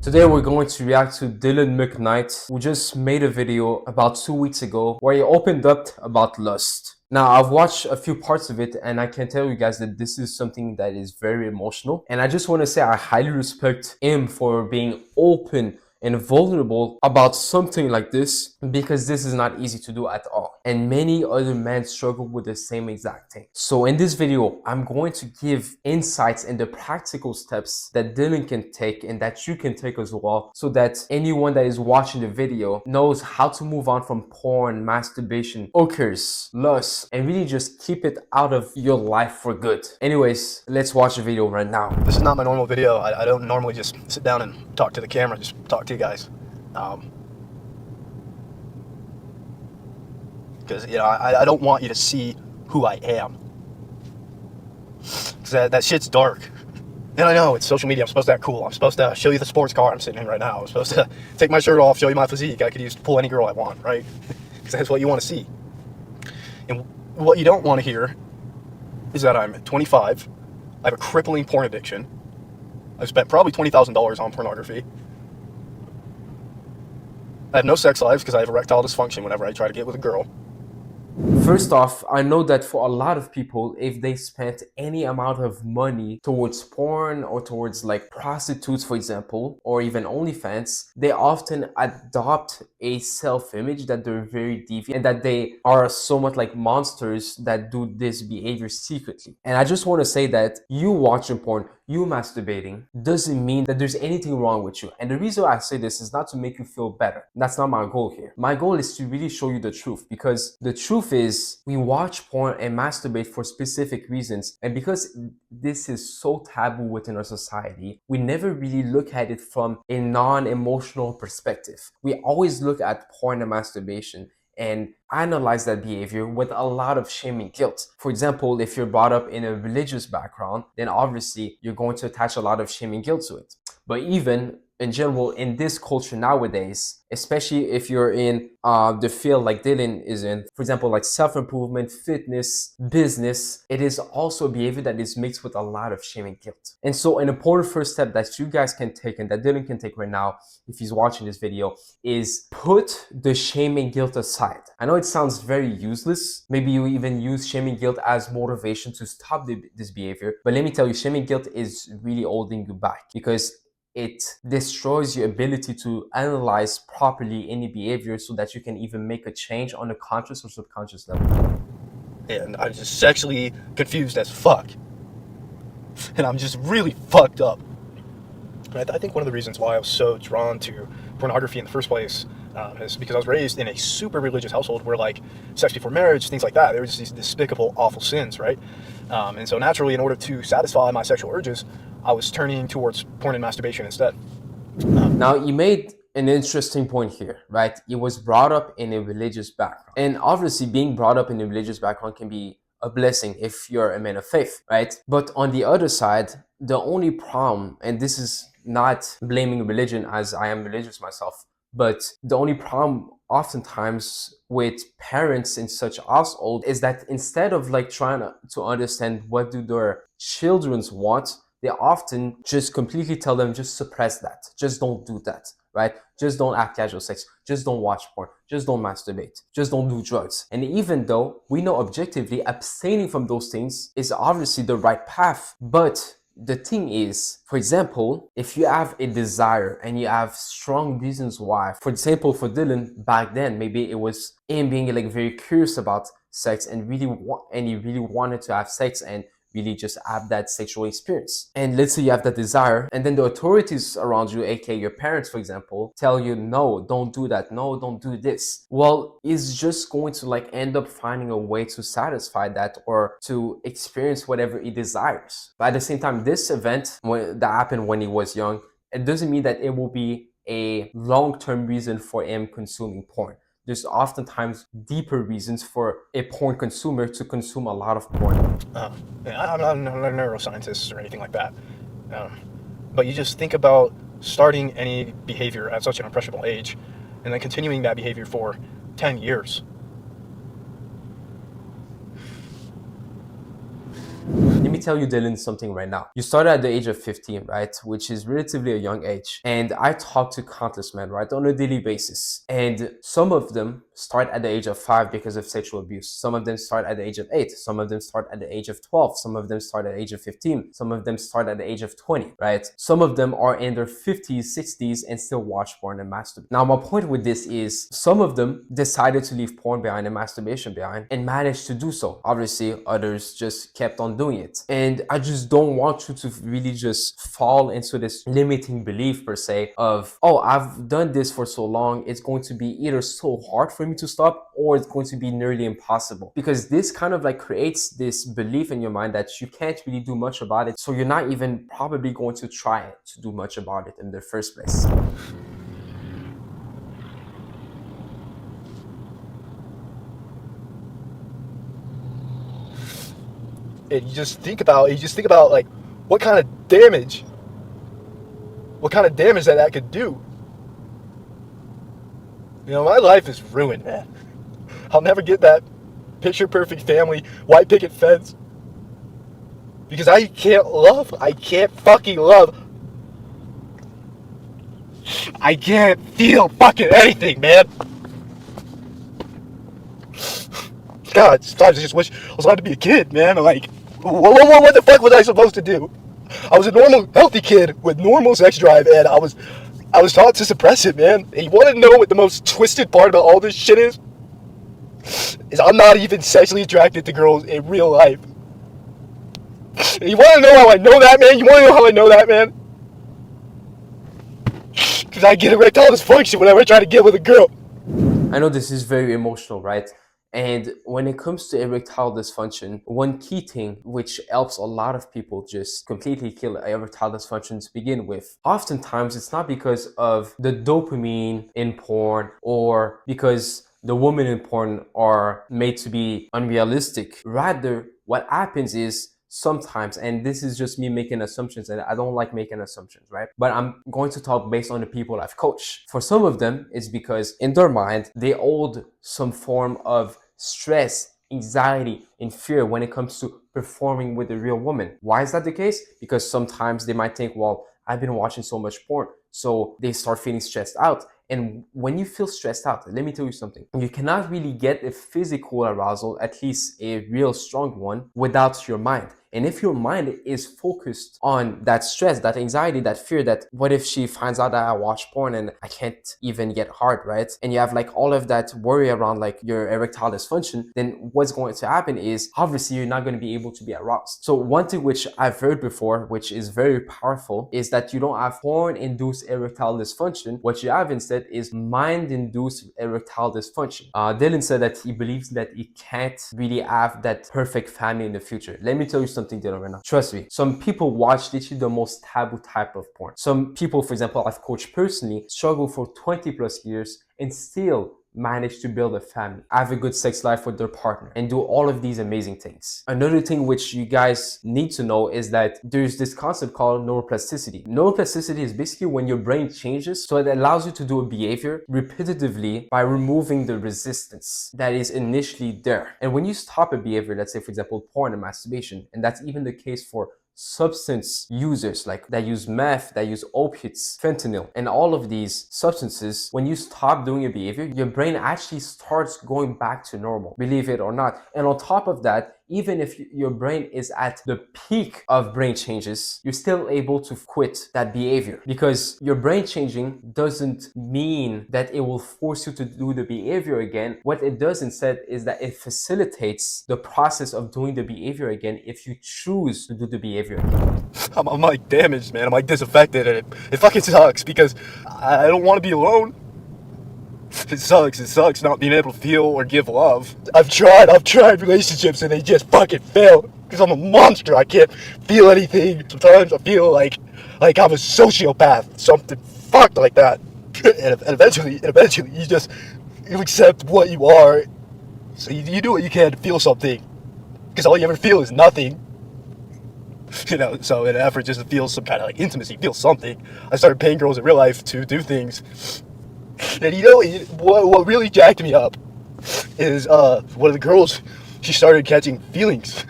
Today we're going to react to Dylan McKnight, who just made a video about 2 weeks ago where he opened up about lust. Now, I've watched a few parts of it and I can tell you guys that this is something that is very emotional. And I just want to say I highly respect him for being open and vulnerable about something like this, because this is not easy to do at all. And many other men struggle with the same exact thing. So in this video, I'm going to give insights into practical steps that Dylan can take and that you can take as well, so that anyone that is watching the video knows how to move on from porn, masturbation, hookers, lust, and really just keep it out of your life for good. Anyways, let's watch the video right now. This is not my normal video. I don't normally just sit down and talk to the camera, just talk to you guys. Because, I don't want you to see who I am. Because that shit's dark. And I know, it's social media. I'm supposed to act cool. I'm supposed to show you the sports car I'm sitting in right now. I'm supposed to take my shirt off, show you my physique. I could use to pull any girl I want, right? Because that's what you want to see. And what you don't want to hear is that I'm 25. I have a crippling porn addiction. I've spent probably $20,000 on pornography. I have no sex lives because I have erectile dysfunction whenever I try to get with a girl. First off, I know that for a lot of people, if they spent any amount of money towards porn or towards like prostitutes, for example, or even OnlyFans, they often adopt a self-image that they're very deviant and that they are somewhat like monsters that do this behavior secretly. And I just want to say that you watching porn, you masturbating, doesn't mean that there's anything wrong with you. And the reason I say this is not to make you feel better. That's not my goal here. My goal is to really show you the truth, because the truth is we watch porn and masturbate for specific reasons. And because this is so taboo within our society, we never really look at it from a non-emotional perspective. We always look at porn and masturbation and analyze that behavior with a lot of shame and guilt. For example, if you're brought up in a religious background, then obviously you're going to attach a lot of shame and guilt to it. But even in general, in this culture nowadays, especially if you're in the field like Dylan is in, for example, like self-improvement, fitness, business, it is also a behavior that is mixed with a lot of shame and guilt. And so an important first step that you guys can take and that Dylan can take right now, if he's watching this video, is put the shame and guilt aside. I know it sounds very useless. Maybe you even use shame and guilt as motivation to stop this behavior. But let me tell you, shame and guilt is really holding you back, because it destroys your ability to analyze properly any behavior so that you can even make a change on a conscious or subconscious level. And I'm just sexually confused as fuck. And I'm just really fucked up. I think one of the reasons why I was so drawn to pornography in the first place is because I was raised in a super religious household where, like, sex before marriage, things like that, they were just these despicable, awful sins, right? And so naturally, in order to satisfy my sexual urges, I was turning towards porn and masturbation instead. Now, you made an interesting point here, right? It was brought up in a religious background. And obviously, being brought up in a religious background can be a blessing if you're a man of faith, right? But on the other side, the only problem, and this is not blaming religion as I am religious myself, but the only problem oftentimes with parents in such household is that instead of like trying to understand what do their children's want, they often just completely tell them, just suppress that, just don't do that, right? Just don't have casual sex, just don't watch porn, just don't masturbate, just don't do drugs. And even though we know objectively abstaining from those things is obviously the right path, but the thing is, for example, if you have a desire and you have strong reasons why, for example, for Dylan back then, maybe it was him being like very curious about sex and he really wanted to have sex and really just have that sexual experience. And let's say you have that desire, and then the authorities around you, aka your parents, for example, tell you, no, don't do that, no, don't do this. Well, he's just going to like end up finding a way to satisfy that or to experience whatever he desires. But at the same time, this event that happened when he was young, it doesn't mean that it will be a long-term reason for him consuming porn. There's oftentimes deeper reasons for a porn consumer to consume a lot of porn. I'm not a neuroscientist or anything like that. But you just think about starting any behavior at such an impressionable age and then continuing that behavior for 10 years. Let me tell you, Dylan, something right now. You started at the age of 15, right? Which is relatively a young age. And I talk to countless men, right, on a daily basis. And some of them start at the age of 5 because of sexual abuse. Some of them start at the age of 8. Some of them start at the age of 12. Some of them start at the age of 15. Some of them start at the age of 20, right? Some of them are in their 50s, 60s and still watch porn and masturbate. Now, my point with this is some of them decided to leave porn behind and masturbation behind and managed to do so. Obviously, others just kept on doing it. And I just don't want you to really just fall into this limiting belief per se of, oh, I've done this for so long, it's going to be either so hard for me to stop or it's going to be nearly impossible. Because this kind of like creates this belief in your mind that you can't really do much about it. So you're not even probably going to try to do much about it in the first place. And you just think about like what kind of damage that could do. You know, my life is ruined, man. I'll never get that picture perfect family, white picket fence. Because I can't fucking love. I can't feel fucking anything, man. God, sometimes I just wish I was allowed to be a kid, man. Like, what the fuck was I supposed to do? I was a normal, healthy kid with normal sex drive, and I was taught to suppress it, man. And you want to know what the most twisted part about all this shit is? Is I'm not even sexually attracted to girls in real life. And you want to know how I know that, man? Because I get erectile dysfunction whenever I try to get with a girl. I know this is very emotional, right? And when it comes to erectile dysfunction, one key thing which helps a lot of people just completely kill erectile dysfunction to begin with, oftentimes it's not because of the dopamine in porn or because the women in porn are made to be unrealistic. Rather, what happens is sometimes, and this is just me making assumptions, and I don't like making assumptions, right? But I'm going to talk based on the people I've coached. For some of them, it's because in their mind, they hold some form of stress, anxiety, and fear when it comes to performing with a real woman. Why is that the case? Because sometimes they might think, well, I've been watching so much porn, so they start feeling stressed out. And when you feel stressed out, let me tell you something. You cannot really get a physical arousal, at least a real strong one, without your mind. And if your mind is focused on that stress, that anxiety, that fear, that what if she finds out that I watch porn and I can't even get hard, right? And you have like all of that worry around like your erectile dysfunction, then what's going to happen is obviously you're not going to be able to be aroused. So one thing which I've heard before, which is very powerful, is that you don't have porn-induced erectile dysfunction. What you have instead is mind-induced erectile dysfunction. Dylan said that he believes that he can't really have that perfect family in the future. Let me tell you something, Dylan, right now. Trust me, some people watch literally the most taboo type of porn. Some people, for example, I've coached personally, struggle for 20 plus years and still manage to build a family, have a good sex life with their partner, and do all of these amazing things. Another thing which you guys need to know is that there's this concept called neuroplasticity. Neuroplasticity is basically when your brain changes, so it allows you to do a behavior repetitively by removing the resistance that is initially there. And when you stop a behavior, let's say for example porn and masturbation, and that's even the case for substance users like that use meth, that use opiates, fentanyl, and all of these substances, when you stop doing a behavior, your brain actually starts going back to normal, believe it or not. And on top of that, even if your brain is at the peak of brain changes, you're still able to quit that behavior, because your brain changing doesn't mean that it will force you to do the behavior again. What it does instead is that it facilitates the process of doing the behavior again if you choose to do the behavior again. I'm like damaged, man. I'm like disaffected, and it fucking sucks because I don't want to be alone. It sucks not being able to feel or give love. I've tried relationships and they just fucking fail because I'm a monster. I can't feel anything. Sometimes I feel like I'm a sociopath, something fucked like that. And eventually you accept what you are. So you do what you can to feel something, because all you ever feel is nothing. You know, so in an effort just to feel some kind of like intimacy, feel something, I started paying girls in real life to do things. And you know, what really jacked me up is one of the girls, she started catching feelings.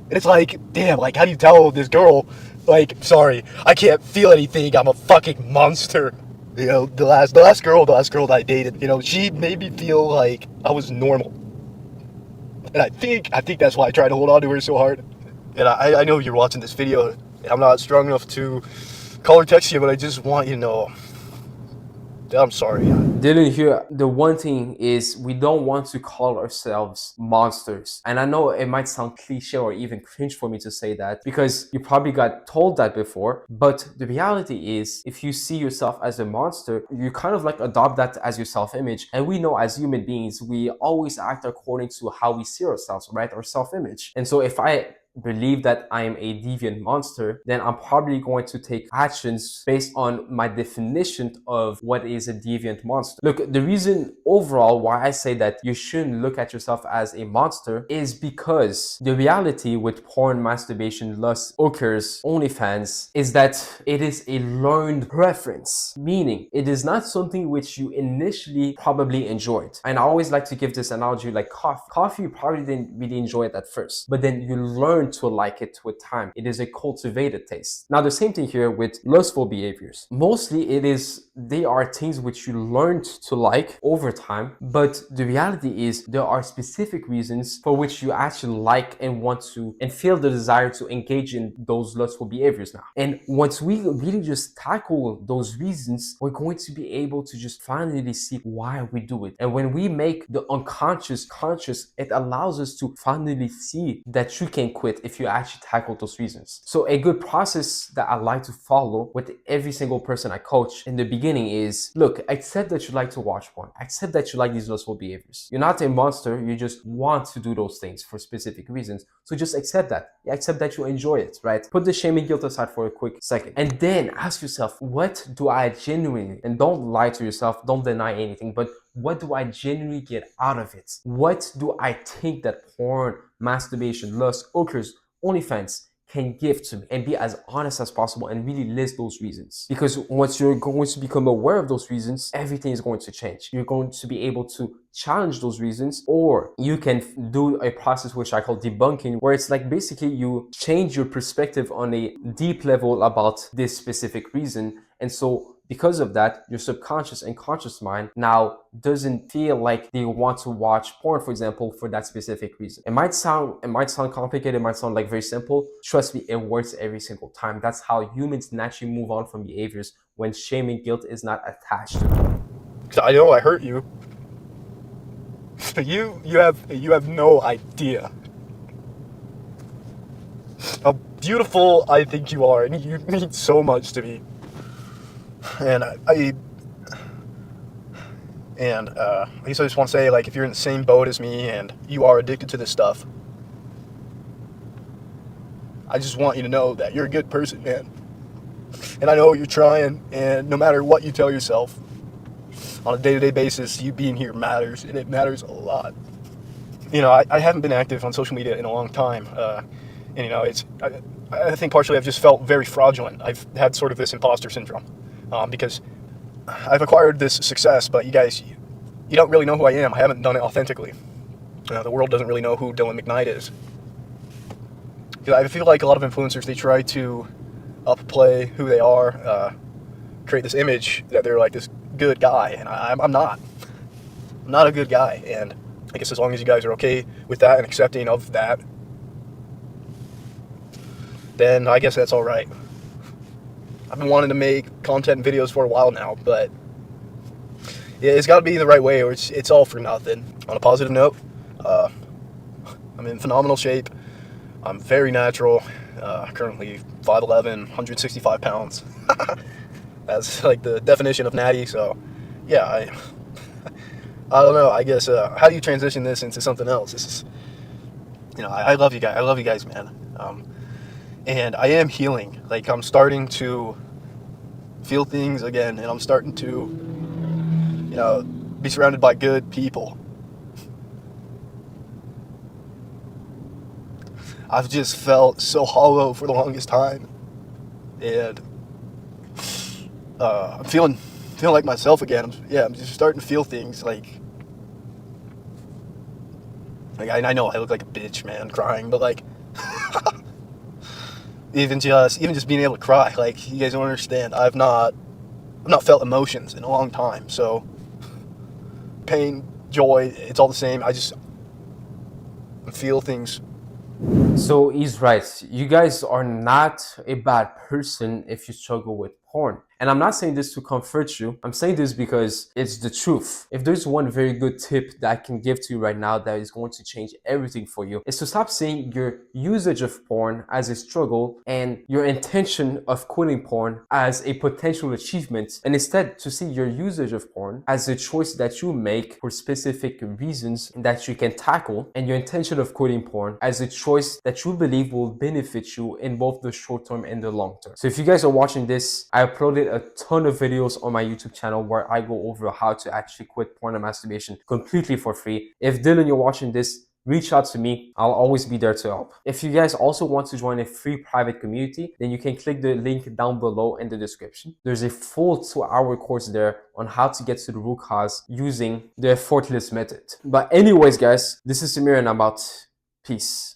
And it's like, damn, like, how do you tell this girl, like, sorry, I can't feel anything, I'm a fucking monster. You know, the last girl that I dated, you know, she made me feel like I was normal. And I think that's why I tried to hold on to her so hard. And I know you're watching this video. I'm not strong enough to call or text you, but I just want you to know that I'm sorry. Dylan, here, the one thing is we don't want to call ourselves monsters. And I know it might sound cliche or even cringe for me to say that because you probably got told that before. But the reality is, if you see yourself as a monster, you kind of like adopt that as your self-image. And we know as human beings, we always act according to how we see ourselves, right? Our self-image. And so if I believe that I am a deviant monster, then I'm probably going to take actions based on my definition of what is a deviant monster. Look, the reason overall why I say that you shouldn't look at yourself as a monster is because the reality with porn, masturbation, lust, hookers, OnlyFans is that it is a learned preference, meaning it is not something which you initially probably enjoyed. And I always like to give this analogy like coffee. Coffee, you probably didn't really enjoy it at first, but then you learn to like it with time. It is a cultivated taste. Now, the same thing here with lustful behaviors. Mostly they are things which you learned to like over time, but the reality is there are specific reasons for which you actually like and want to and feel the desire to engage in those lustful behaviors now. And once we really just tackle those reasons, we're going to be able to just finally see why we do it. And when we make the unconscious conscious, it allows us to finally see that you can quit if you actually tackle those reasons. So a good process that I like to follow with every single person I coach in the beginning is, look, accept that you like to watch porn. Accept that you like these lustful behaviors. You're not a monster. You just want to do those things for specific reasons. So just accept that. Accept that you enjoy it, right? Put the shame and guilt aside for a quick second. And then ask yourself, what do I genuinely, and don't lie to yourself, don't deny anything, but what do I genuinely get out of it? What do I think that porn, masturbation, lust, hookers, OnlyFans can give to me? And be as honest as possible and really list those reasons. Because once you're going to become aware of those reasons, everything is going to change. You're going to be able to challenge those reasons, or you can do a process which I call debunking, where it's like basically you change your perspective on a deep level about this specific reason. And so because of that, your subconscious and conscious mind now doesn't feel like they want to watch porn, for example, for that specific reason. It might sound complicated, it might sound like very simple. Trust me, it works every single time. That's how humans naturally move on from behaviors when shame and guilt is not attached to them. I know I hurt you, but you have no idea how beautiful I think you are, and you mean so much to me. And I guess I just want to say, like, if you're in the same boat as me and you are addicted to this stuff, I just want you to know that you're a good person, man. And I know you're trying, and no matter what you tell yourself, on a day-to-day basis, you being here matters, and it matters a lot. You know, I haven't been active on social media in a long time, and, you know, I think partially I've just felt very fraudulent. I've had sort of this imposter syndrome. Because I've acquired this success, but you guys, you don't really know who I am. I haven't done it authentically. The world doesn't really know who Dylan McKnight is. Because I feel like a lot of influencers, they try to upplay who they are, create this image that they're like this good guy, and I'm not. I'm not a good guy, and I guess as long as you guys are okay with that and accepting of that, then I guess that's all right. I've been wanting to make content and videos for a while now, but yeah, it's got to be the right way, or it's all for nothing. On a positive note, I'm in phenomenal shape. I'm very natural. Currently 5'11", 165 pounds. That's like the definition of natty. So, yeah, I don't know. I guess how do you transition this into something else? This is, you know, I love you guys. I love you guys, man. And I am healing. Like, I'm starting to feel things again, and I'm starting to, you know, be surrounded by good people. I've just felt so hollow for the longest time, and I'm feeling like myself again. I'm just starting to feel things like I know I look like a bitch, man, crying, but like even just being able to cry. Like, you guys don't understand. I've not felt emotions in a long time. So pain, joy, it's all the same. I just feel things. So he's right. You guys are not a bad person if you struggle with porn. And I'm not saying this to comfort you. I'm saying this because it's the truth. If there's one very good tip that I can give to you right now that is going to change everything for you, is to stop seeing your usage of porn as a struggle and your intention of quitting porn as a potential achievement, and instead to see your usage of porn as a choice that you make for specific reasons that you can tackle, and your intention of quitting porn as a choice that you believe will benefit you in both the short term and the long term. So if you guys are watching this, I uploaded a ton of videos on my YouTube channel where I go over how to actually quit porn and masturbation completely for free. If Dylan, you're watching this, reach out to me. I'll always be there to help. If you guys also want to join a free private community, then you can click the link down below in the description. There's a full 2-hour course there on how to get to the root cause using the effortless method. But anyways, guys, this is Samir and I'm out. Peace.